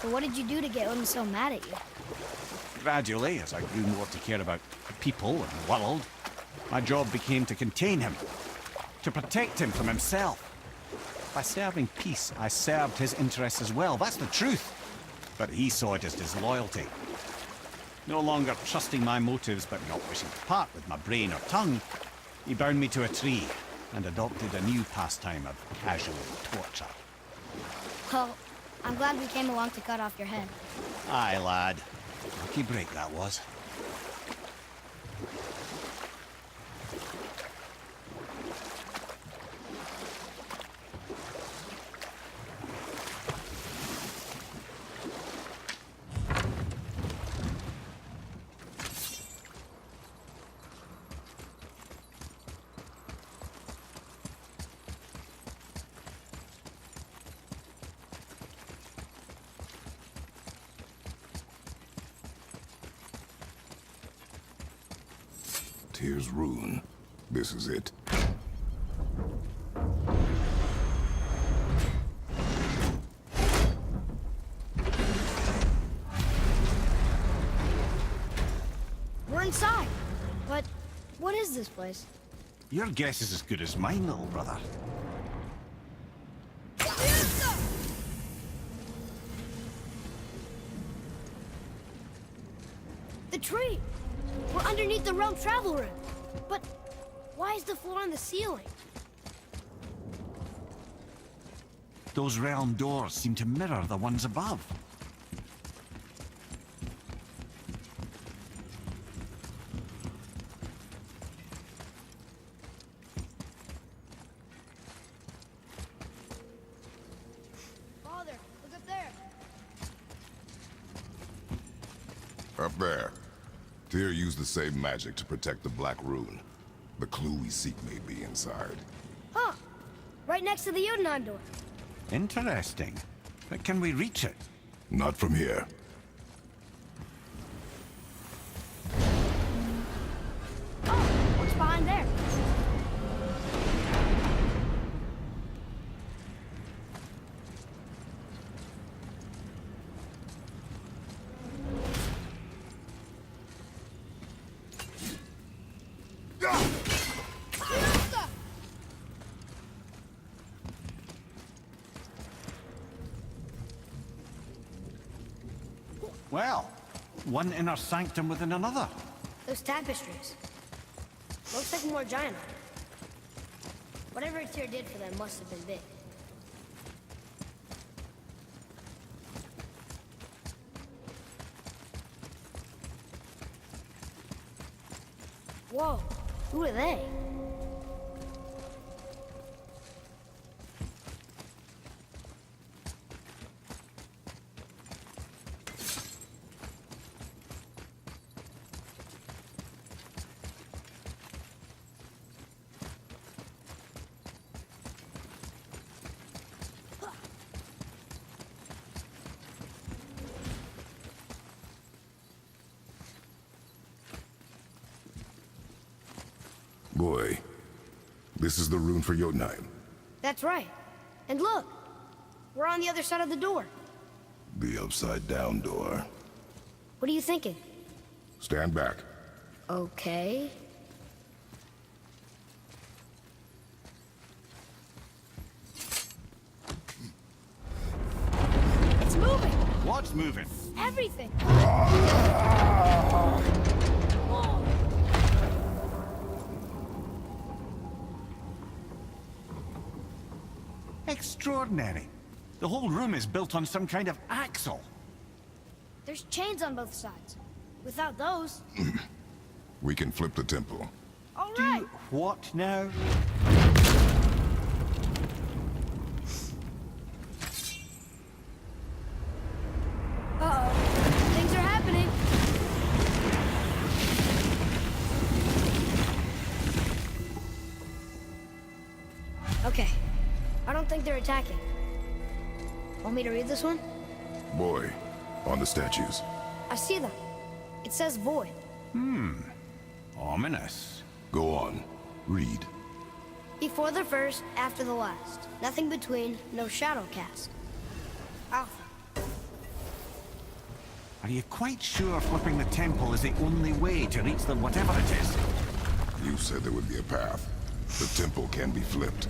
So what did you do to get him so mad at you? Gradually, as I grew more to care about people and the world, my job became to contain him, to protect him from himself. By serving peace, I served his interests as well. That's the truth. But he saw it as disloyalty. No longer trusting my motives, but not wishing to part with my brain or tongue, he bound me to a tree and adopted a new pastime of casual torture. Well, I'm glad we came along to cut off your head. Aye, lad. Lucky break that was. Here's Rune. This is it. We're inside. But what is this place? Your guess is as good as mine, little brother. The tree! We're underneath the realm travel room. But why is the floor on the ceiling? Those realm doors seem to mirror the ones above. Father, look up there. Up there. Tyr used the same magic to protect the Black Rune. The clue we seek may be inside. Huh. Right next to the Jotunheim door. Interesting. But can we reach it? Not from here. Oh, what's behind there? Well, one inner sanctum within another. Those tapestries. Looks like more giant art. Whatever Tyr did for them must have been big. Whoa, who are they? Boy, this is the rune for Jotunheim. That's right. And look, we're on the other side of the door. The upside-down door. What are you thinking? Stand back. Okay. It's moving! What's moving? Everything! Extraordinary. The whole room is built on some kind of axle. There's chains on both sides. Without those... We can flip the temple. All right! What now? Uh-oh. Things are happening. Okay. I don't think they're attacking. Want me to read this one? Boy, on the statues. I see them. It says void. Ominous. Go on. Read. Before the first, after the last. Nothing between, no shadow cast. Alpha. Are you quite sure flipping the temple is the only way to reach them, whatever it is? You said there would be a path. The temple can be flipped.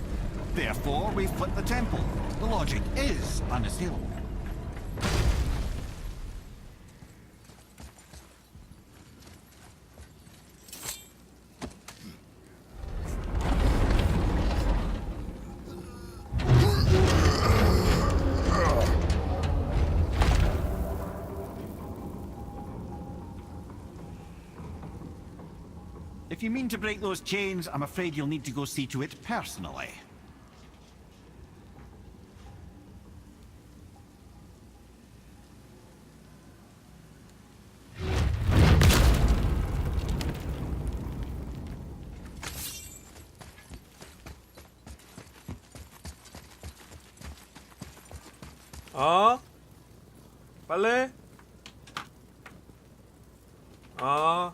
Therefore, we flip the temple. The logic is unassailable. If you mean to break those chains, I'm afraid you'll need to go see to it personally. 아? 빨래? 아?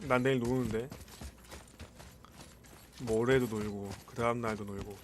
난 내일 노는데. 모레도 놀고 그 다음 날도 놀고.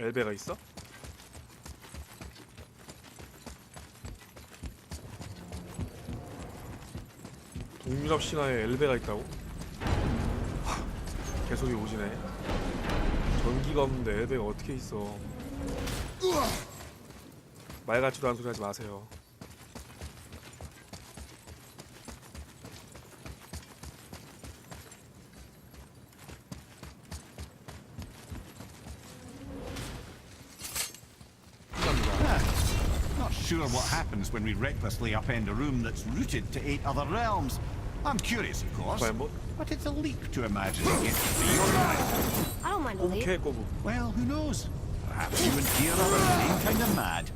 엘베가 있어? 동유럽 신화에 엘베가 있다고? 계속이 오지네. 전기가 없는데 엘베가 어떻게 있어? 말 같지도 않은 소리 하지 마세요. sure what happens when we recklessly upend a room that's rooted to 8 other realms. I'm curious, of course, 과연 뭐? but it's a leap to imagine it gets beyond that. I don't mind a leap. 꼬북해 꼬북. Well, who knows? Perhaps you and Tyr are the same kind of mad.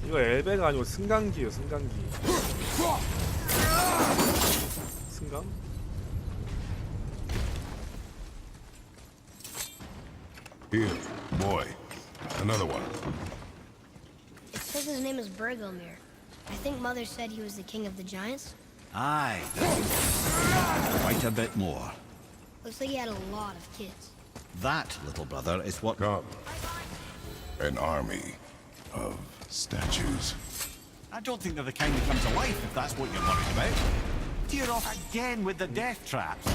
이거 엘베가 아니고 승강기예요, 승강기. 승강? Here, boy. Another one. It says his name is Bergelmir. I think Mother said he was the king of the giants. Aye, quite a bit more. Looks like he had a lot of kids. That, little brother, is what... Come. An army of statues. I don't think they're the kind that come to life, if that's what you're worried about. Tear off again with the death traps.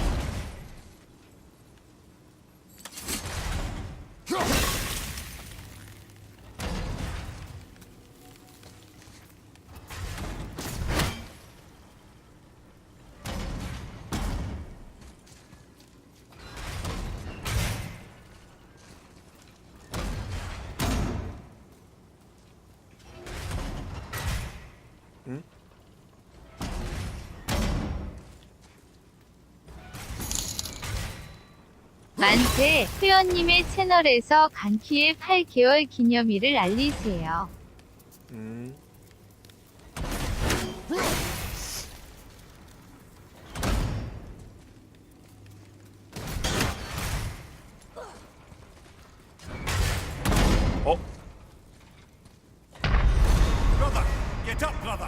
만세, 회원님의 채널에서 강키의 8개월 기념일을 알리세요. 어? Brother! Get up, brother!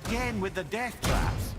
Again with the death traps.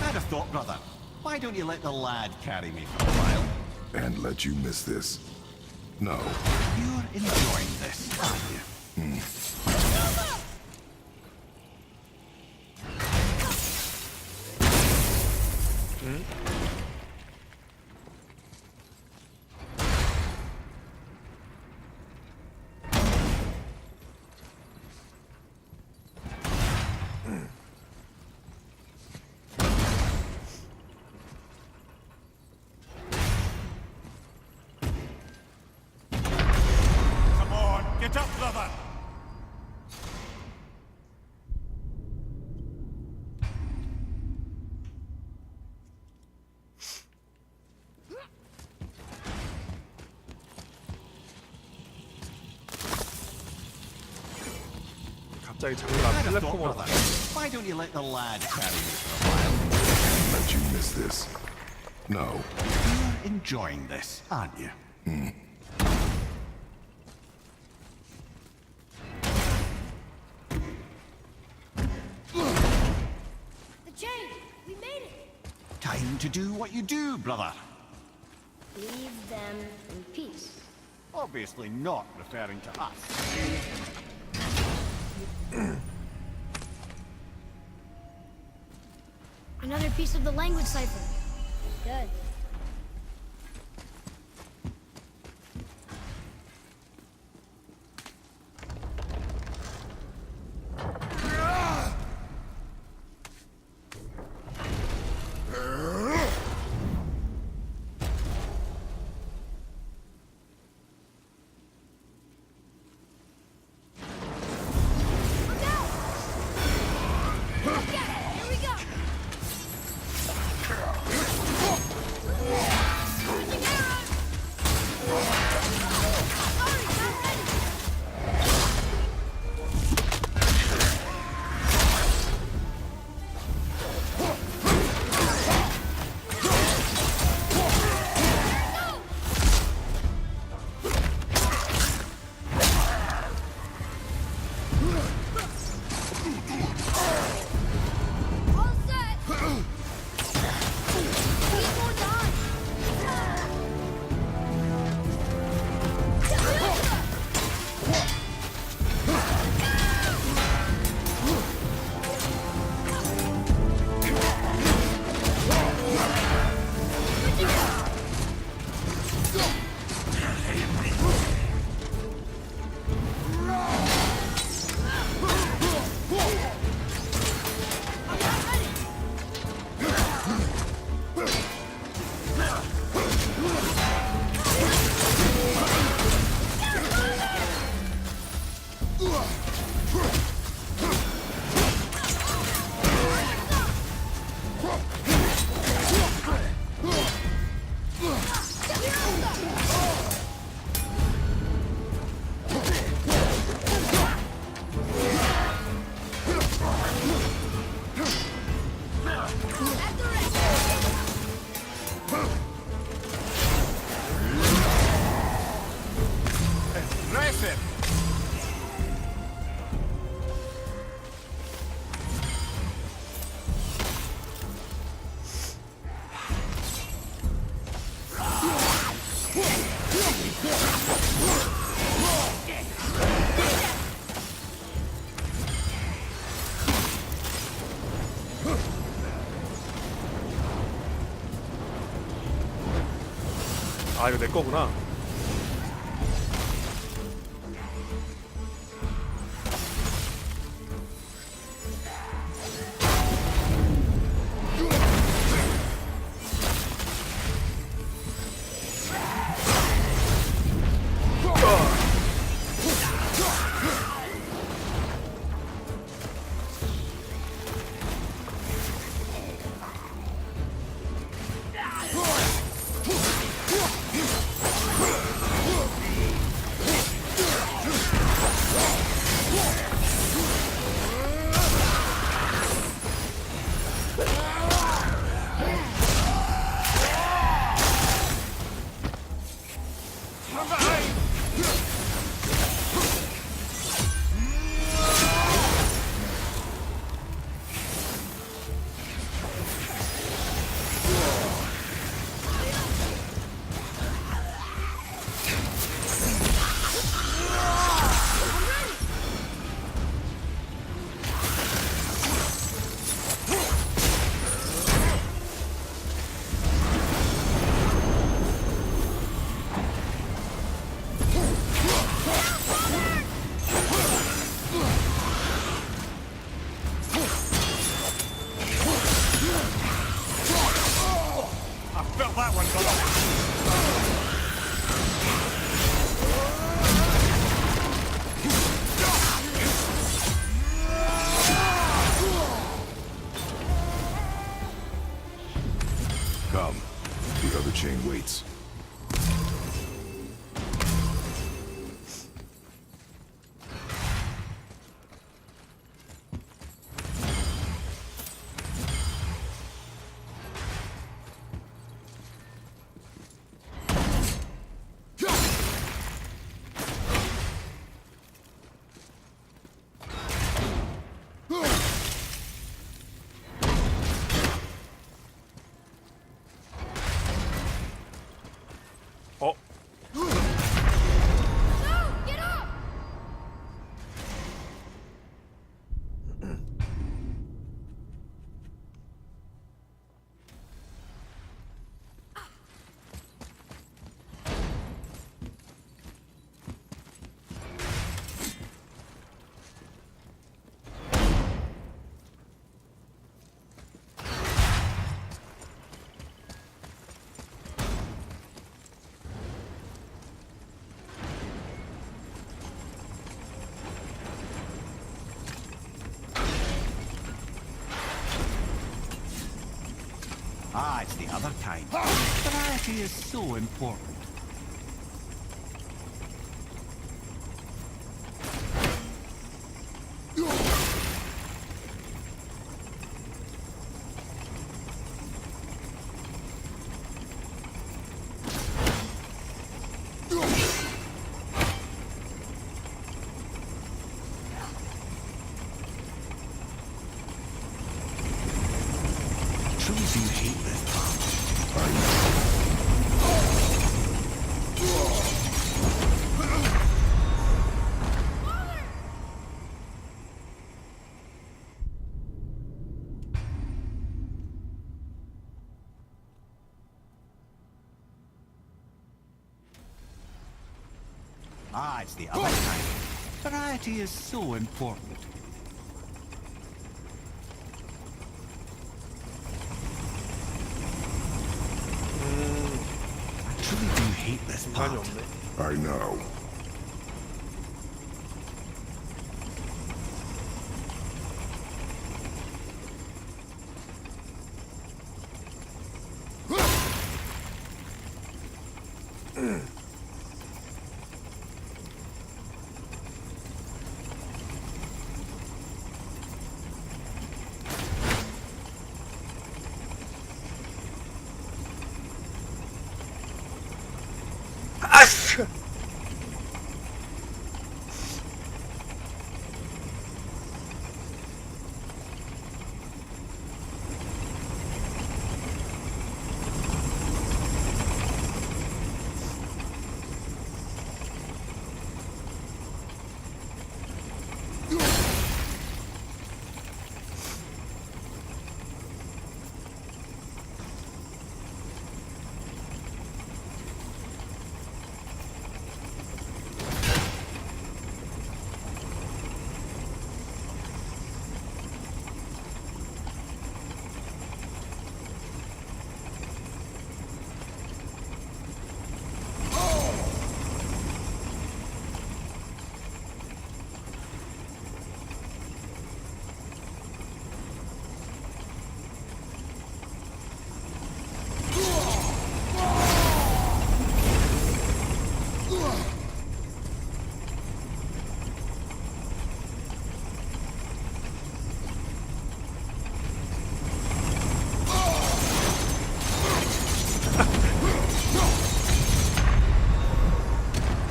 I'd have thought, brother, why don't you let the lad carry me for a while? And let you miss this? No. You're enjoying this, aren't you? Come on, get up, brother! 갑자기 장난 I'd have thought, 플랫폼으로 brother, why don't you let the lad carry me for a while? And let you miss this? No. You're enjoying this, aren't you? The chain! We made it! Time to do what you do, brother. Leave them in peace. Obviously not referring to us. Another piece of the language cipher. Good. 아 이거 내 거구나. Come. The other chain waits. Ah, it's the other kind. Variety is so important. Truly do hate this part. Ah, it's the other kind. Variety is so important. I truly do hate this 인간이 part. 없네. I know. 아씨.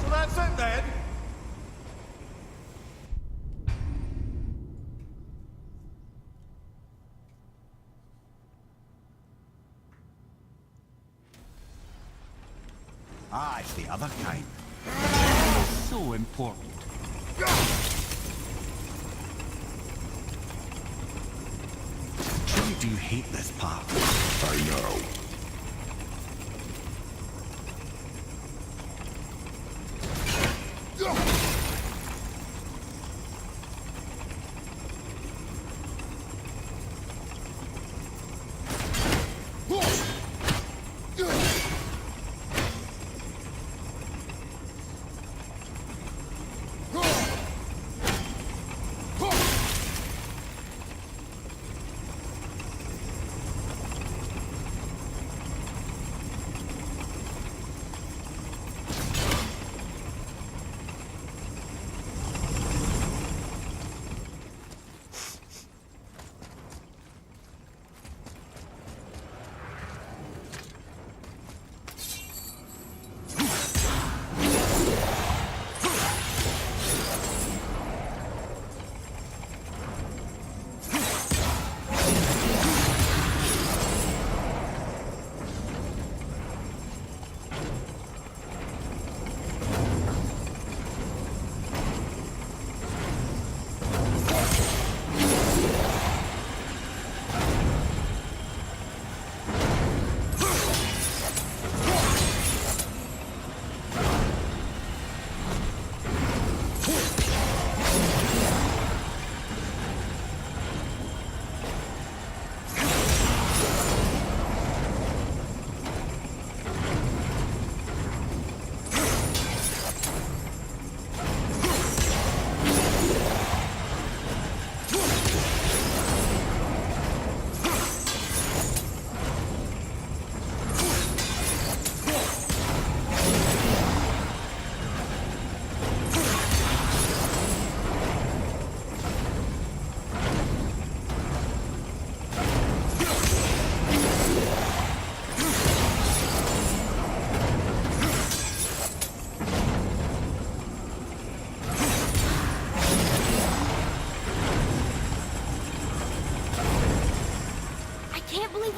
So that's it then. Ah, it's the other kind. Variety is so important. I truly do hate this part. I know.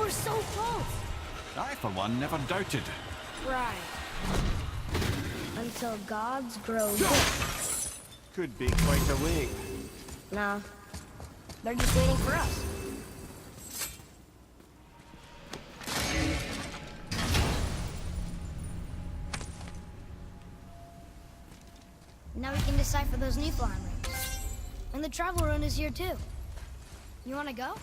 We're so close. I, for one, never doubted. Right. Until gods grow big. Could be quite a wait. No. They're just waiting for us. Now we can decipher those Niflheim rings. And the travel rune is here too. You wanna go?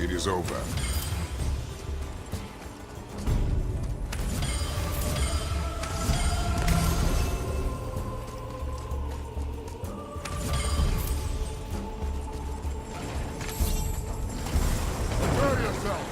It is over. Prepare yourself.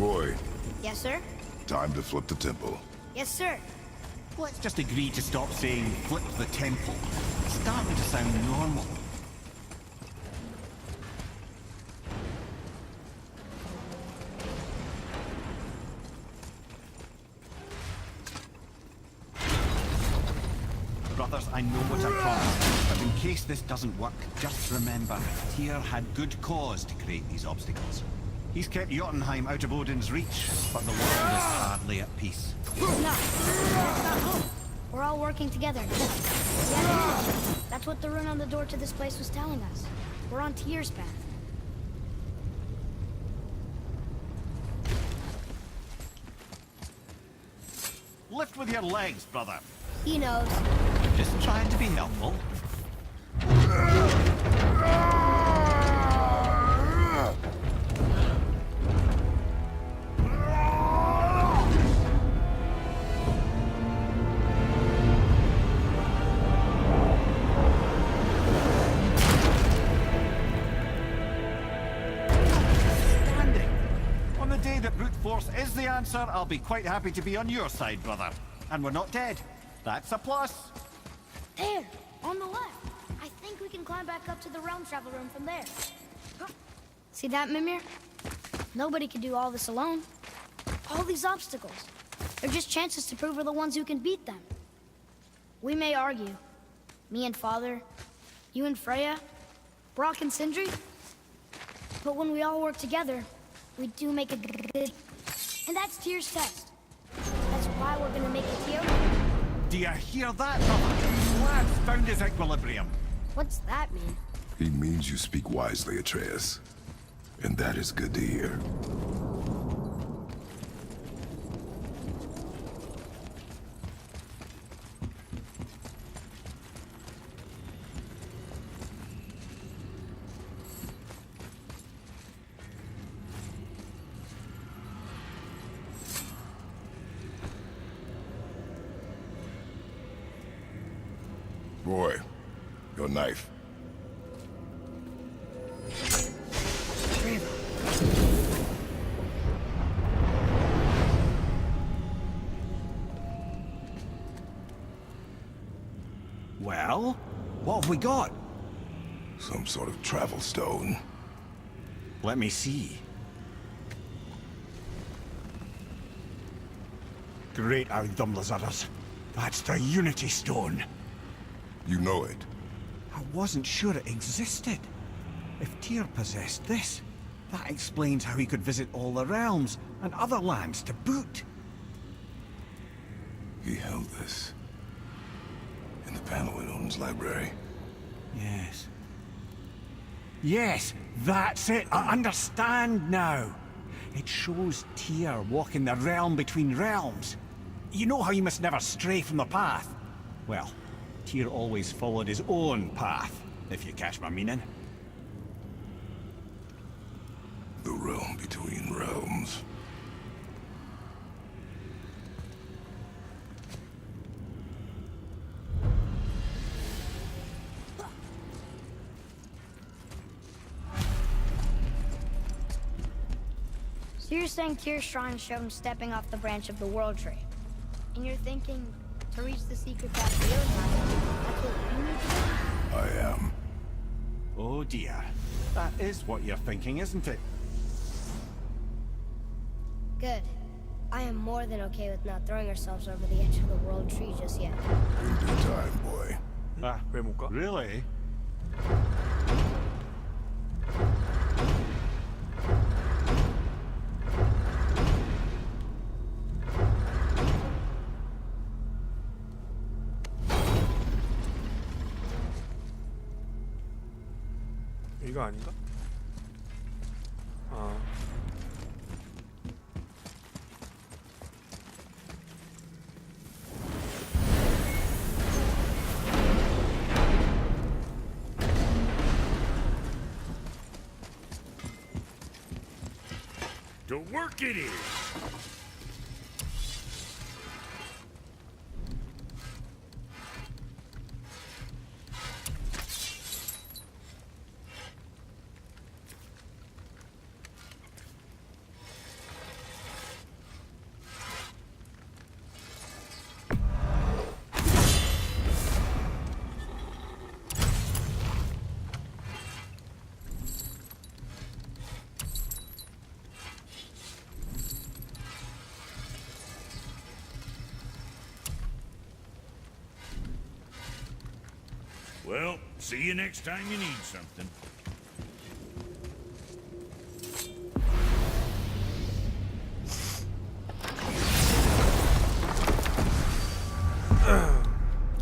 Boy, Yes, sir? time to flip the temple. Yes, sir. Let's just agree to stop saying flip the temple. It's starting to sound normal. Brothers, I know what I promised, but in case this doesn't work, just remember, Tyr had good cause to create these obstacles. He's kept Jotunheim out of Odin's reach, but the world is hardly at peace. No. That's not hope. We're all working together now. Yeah, that's what the rune on the door to this place was telling us. We're on Tyr's path. Lift with your legs, brother. He knows. Just trying to be helpful. Force is the answer, I'll be quite happy to be on your side, brother. And we're not dead. That's a plus. There, on the left. I think we can climb back up to the realm travel room from there. See that, Mimir? Nobody can do all this alone. All these obstacles. They're just chances to prove we're the ones who can beat them. We may argue. Me and Father, you and Freya, Brock and Sindri. But when we all work together, we do make a good... And that's Tyr's test. That's why we're gonna make it here. Do you hear that, brother? Lad's found his equilibrium. What's that mean? He means you speak wisely, Atreus. And that is good to hear. Boy, your knife. Well, what have we got? Some sort of travel stone. Let me see. Great Outdumblers. That's the Unity Stone. You know it. I wasn't sure it existed. If Tyr possessed this, that explains how he could visit all the realms and other lands to boot. He held this in the panel in Odin's library. Yes. Yes, that's it. I understand now. It shows Tyr walking the realm between realms. You know how you must never stray from the path? Well, Tyr always followed his own path, if you catch my meaning. The realm between realms. So you're saying Tyr's shrine showed him stepping off the branch of the World Tree. And you're thinking, to reach the secret path to Jotunheim, that's what we need to do? I am. Oh dear. That is what you're thinking, isn't it? Good. I am more than okay with not throwing ourselves over the edge of the World Tree just yet. In due time, boy. Ah, 왜 못 가? really? 이거 아닌가? 아. The work it is. Well, see you next time you need something.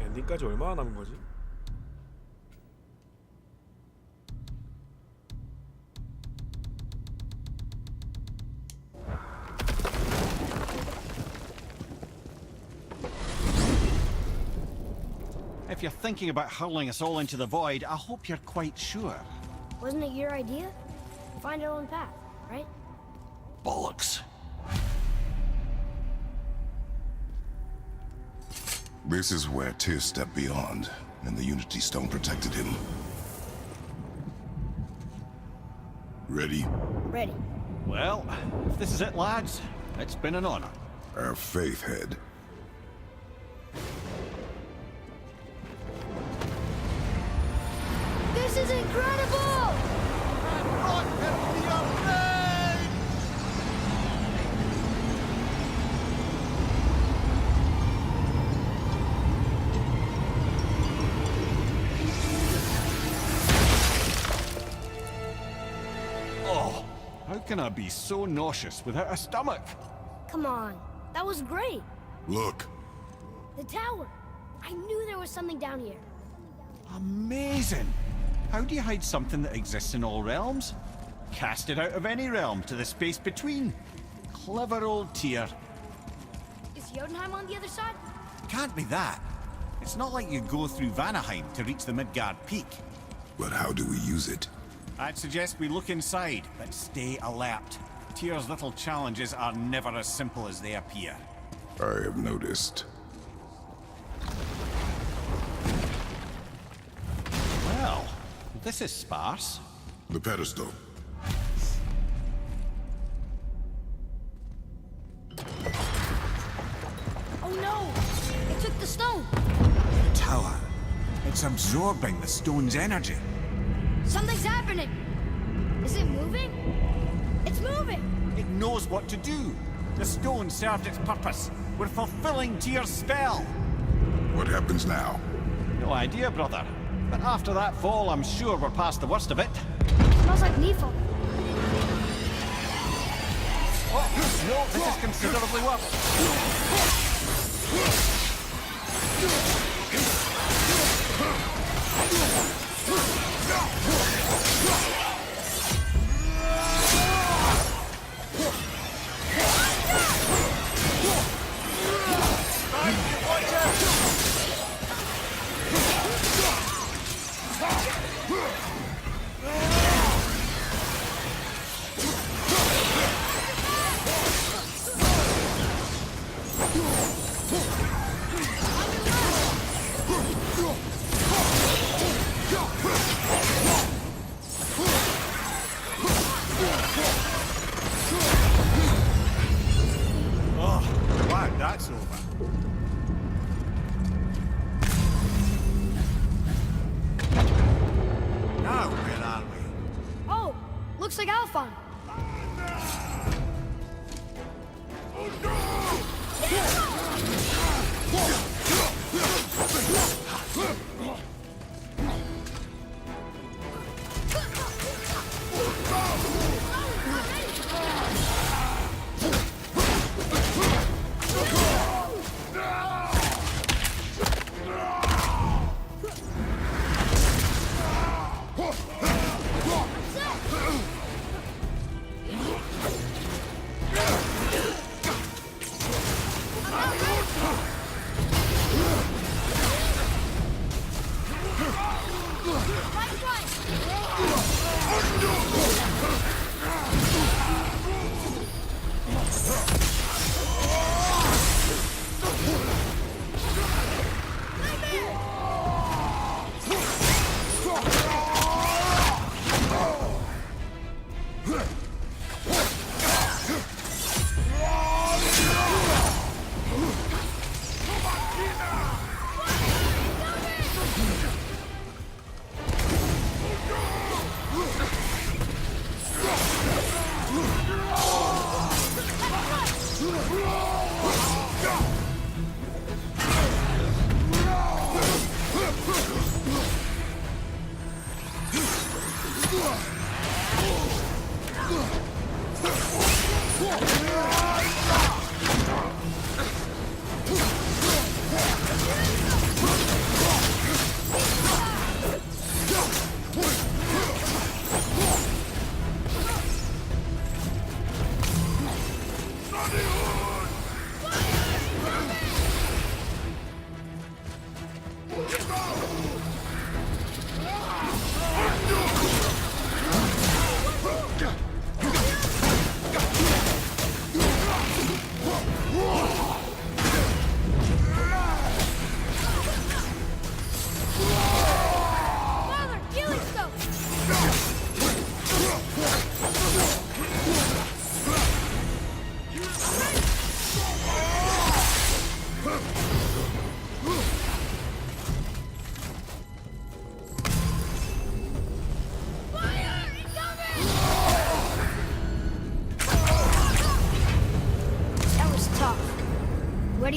엔딩까지 얼마나 남은 거지? If you're thinking about hurling us all into the void, I hope you're quite sure. Wasn't it your idea? Find our own path, right? Bollocks. This is where Tyr stepped beyond, and the Unity Stone protected him. Ready? Ready. Well, if this is it, lads, It's been an honor. Our faith head. This is incredible! Oh, how can I be so nauseous without a stomach? Come on, that was great. Look, The tower. I knew there was something down here. Amazing! How do you hide something that exists in all realms? Cast it out of any realm to the space between. Clever old Tyr. Is Jotunheim on the other side? Can't be that. It's not like you go through Vanaheim to reach the Midgard Peak. but how do we use it? I'd suggest we look inside, but stay alert. Tyr's little challenges are never as simple as they appear. I have noticed. Well, this is sparse. The pedestal. Oh no! It took the stone! The tower. It's absorbing the stone's energy. Something's happening! Is it moving? It's moving! It knows what to do. The stone served its purpose. We're fulfilling Tyr's spell. What happens now? No idea, brother. But after that fall, I'm sure we're past the worst of it. Smells like Nephil. Oh, no, this is considerably worse. Oh, wow, that's over. Now, where are we? Oh, looks like Alphon.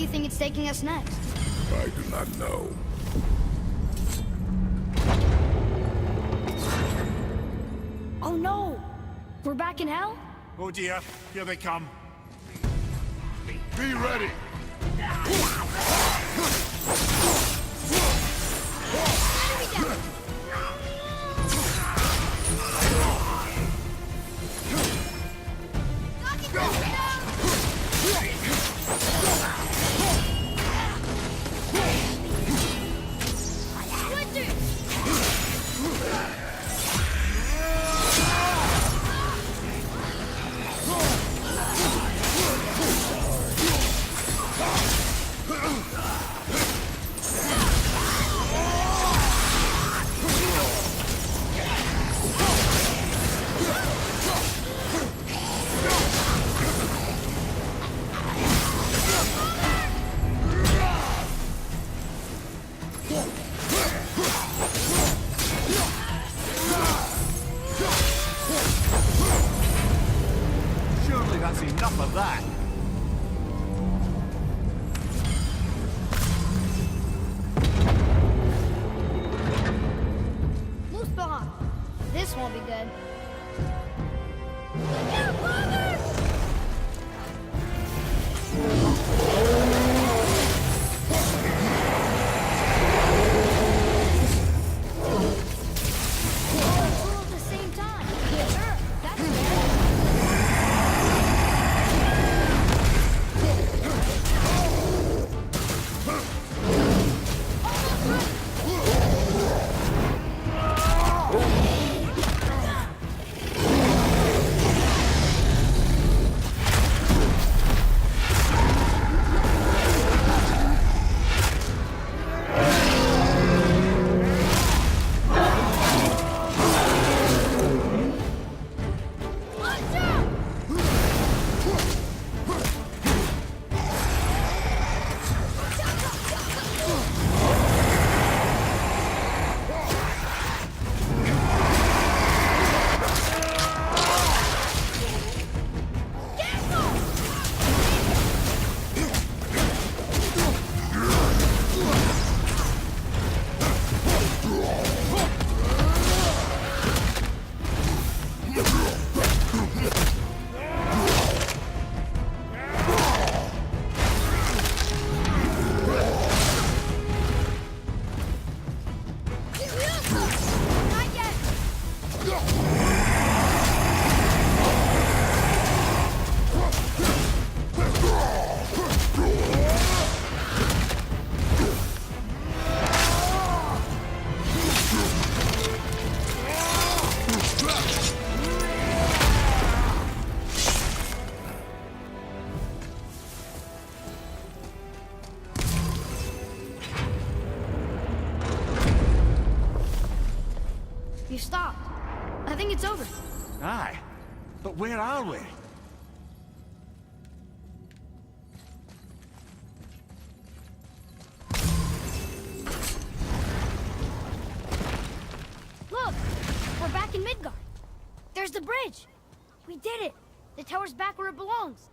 do you think it's taking us next? I do not know. Oh no! We're back in hell? Oh dear, here they come. Be ready! Surely that's enough of that. Mustafa! This won't be good. All at the same time. Sure, that's fair. Not yet. You stopped. I think it's over. Aye. But where are we? Look! We're back in Midgard. There's the bridge. We did it. The tower's back where it belongs.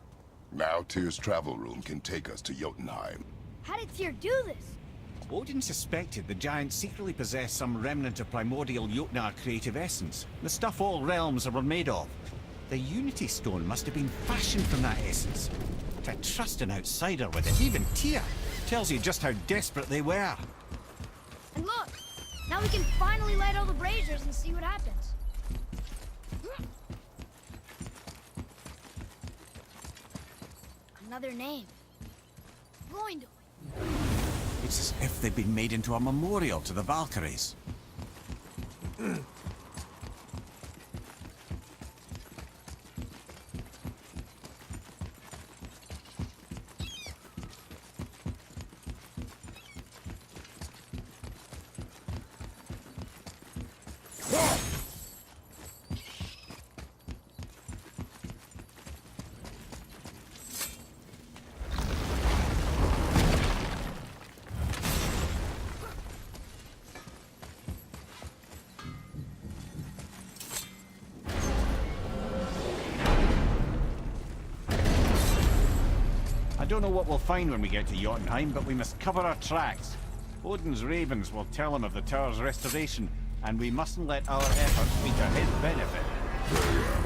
Now Tyr's travel room can take us to Jotunheim. How did Tyr do this? Odin suspected the giants secretly possessed some remnant of primordial Jotnar creative essence, the stuff all realms were made of. The Unity Stone must have been fashioned from that essence. To trust an outsider with it, even Tyr, tells you just how desperate they were. And look! Now we can finally light all the braziers and see what happens. Another name. Groindel. It's as if they'd been made into a memorial to the Valkyries. don't know what we'll find when we get to Jotunheim, but we must cover our tracks. Odin's ravens will tell him of the tower's restoration, and we mustn't let our efforts be to his benefit. Very well.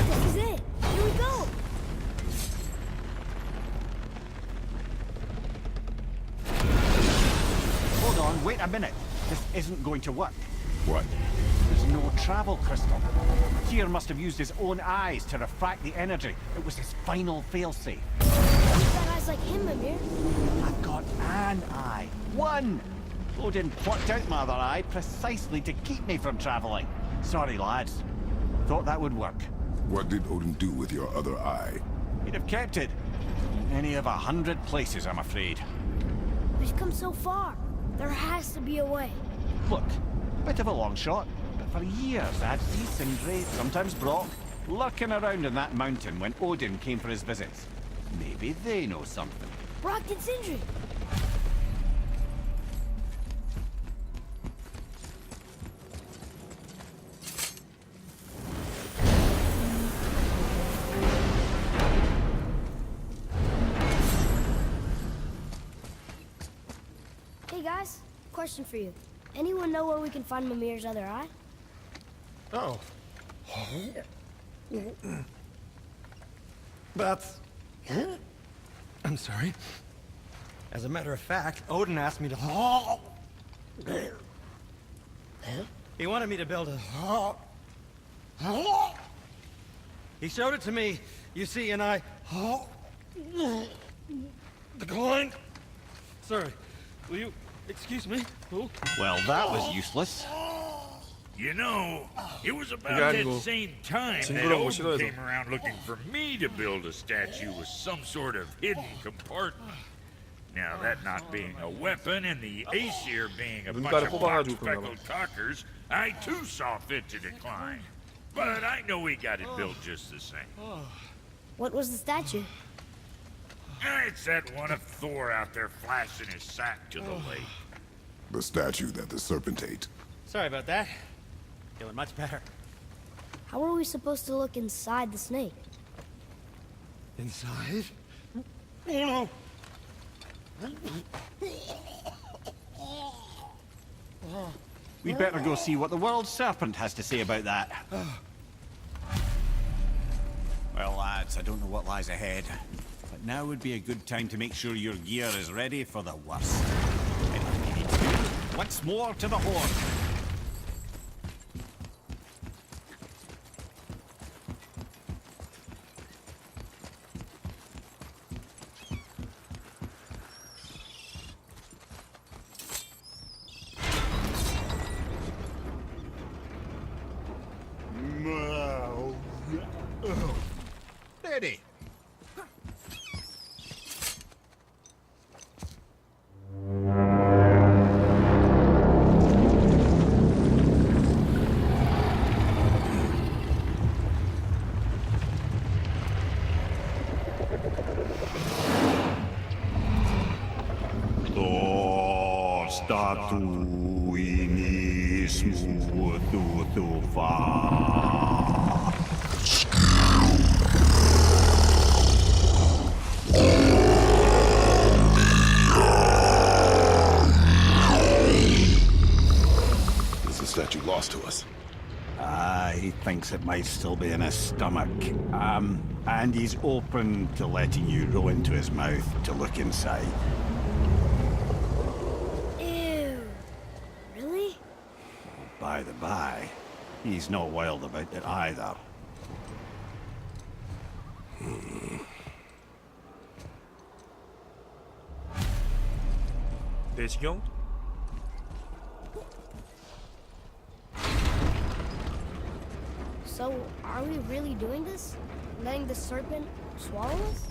This is it. Here we go. Hold on, wait a minute. This isn't going to work. What? There's no travel crystal. Tyr must have used his own eyes to refract the energy. It was his final failsafe. You've got eyes like him, Mimir. I've got an eye. One! Odin plucked out my other eye precisely to keep me from traveling. Sorry, lads. Thought that would work. What did Odin do with your other eye? He'd have kept it. In any of 100 places, I'm afraid. We've come so far. There has to be a way. Look, bit of a long shot, but for years I'd see Sindri, sometimes Brock, lurking around in that mountain when Odin came for his visits. Maybe they know something. Brock and Sindri. Hey guys, question for you. Anyone know where we can find Mimir's other eye? Oh. That's... I'm sorry. As a matter of fact, Odin asked me to... He wanted me to build a... He showed it to me, you see, and I... Declined. Sorry, will you excuse me? Oh. Well, that was useless. You know, it was about 이게 that 아니고 same time that 징그러운 거 Odin 싫어해서. came around looking for me to build a statue with some sort of hidden compartment. Now, that not being a weapon and the Aesir being a bunch 눈가를 of 뽑아가지고 그런가 봐. speckled cockers, I too saw fit to decline. But I know we got it built just the same. What was the statue? It's that one of Thor out there flashing his sack to the lake. The statue that the serpent ate. Sorry about that. Feeling much better. How are we supposed to look inside the snake? Inside? Oh no! We'd better go see what the world serpent has to say about that. Well, lads, I don't know what lies ahead, but now would be a good time to make sure your gear is ready for the worst. Anything you need to do, once more to the horn. Ready. Is the statue lost to us? He thinks it might still be in his stomach. And he's open to letting you roll into his mouth to look inside. Ew. Really? By the by, he's not wild about it either. 내시경? So, are we really doing this? Letting the serpent swallow us?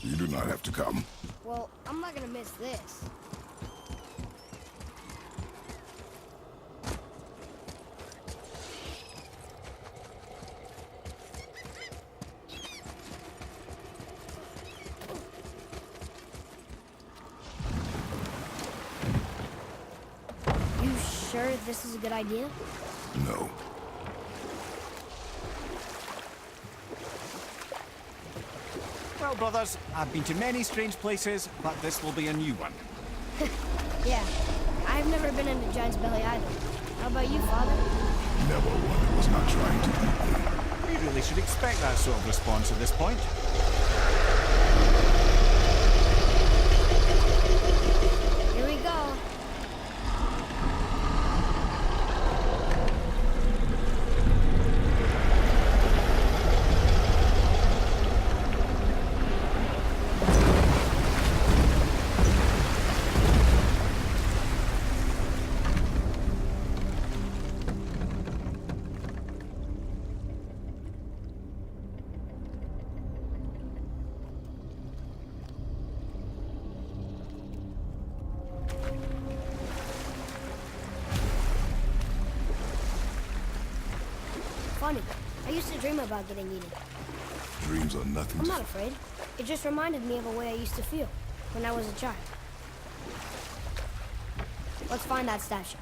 You do not have to come. Well, I'm not gonna miss this. sure this is a good idea? No. Well, brothers, I've been to many strange places, but this will be a new one. Yeah. I've never been in a giant's belly either. How about you, Father? Never one that was not trying to eat me. We really should expect that sort of response at this point. Here we go. Funny. I used to dream about getting eaten. Dreams are nothing I'm to... not afraid. It just reminded me of a way I used to feel when I was a child. Let's find that statue.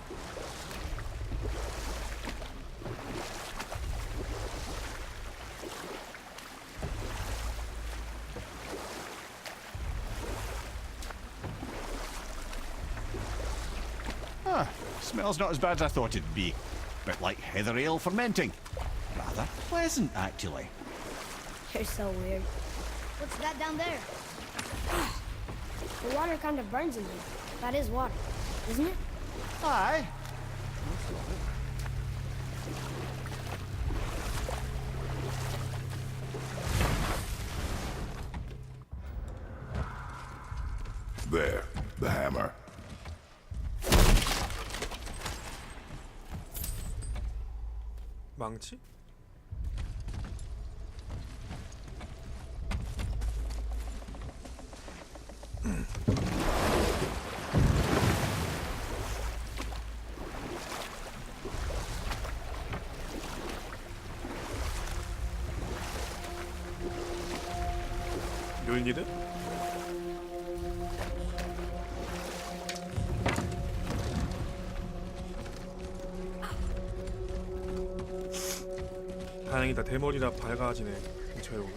Ah, smells not as bad as I thought it'd be. Bit like heather ale fermenting. Rather pleasant, actually. You're so weird. What's that down there? The water kind of burns in here. That is water, isn't it? Aye. There, the hammer. 망치? 멸니르? 다행이다. 대머리라 밝아지네. 근처에 오면.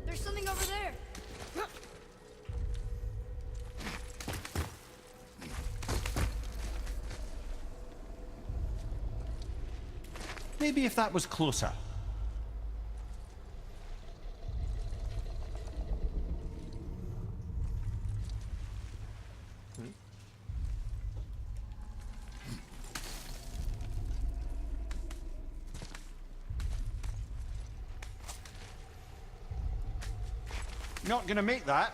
There's something over there. Maybe if that was closer. Not gonna make that.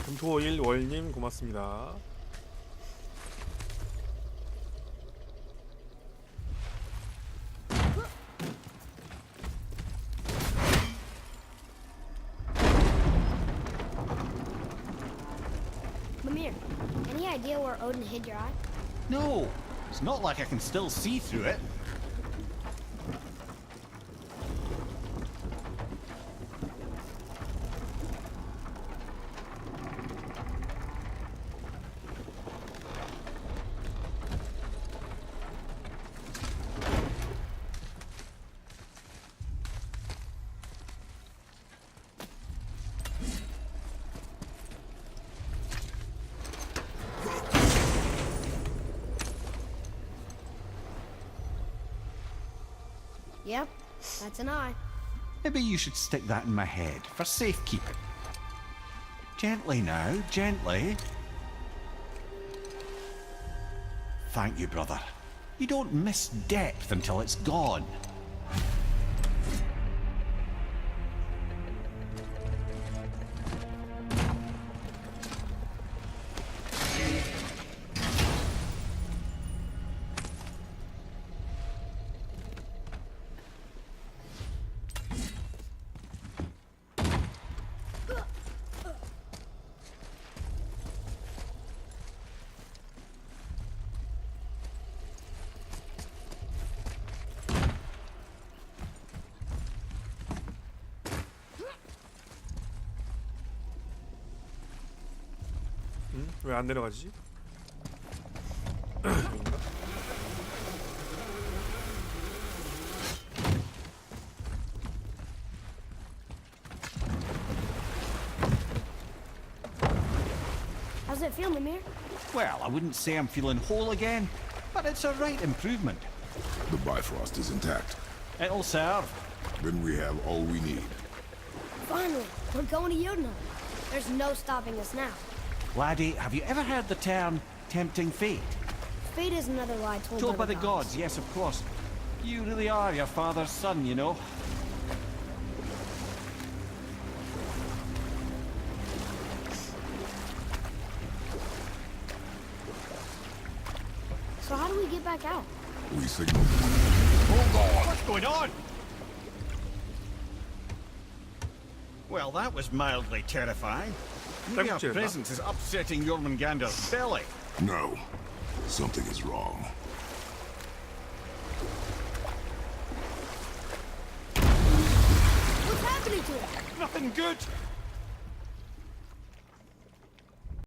금토일 월님 고맙습니다. Mimir, any idea where Odin hid your eye? No, it's not like I can still see through it. Yep, that's an eye. Maybe you should stick that in my head for safekeeping. Gently now, gently. Thank you, brother. You don't miss depth until it's gone. 왜 안 내려가지? How's it feel, Mimir? Well, I wouldn't say I'm feeling whole again, but it's a right improvement. The Bifrost is intact. It'll serve. Then we have all we need. Finally, we're going to Yodna. There's no stopping us now. Laddie, have you ever heard the term tempting fate? Fate is another lie Told by the gods, yes, of course. You really are your father's son, you know. So how do we get back out? We signal. Hold on! What's going on? Well, that was mildly terrifying. Maybe our Thank you. presence is upsetting Jormungandr's belly. No. Something is wrong. What's happening to it? Nothing good.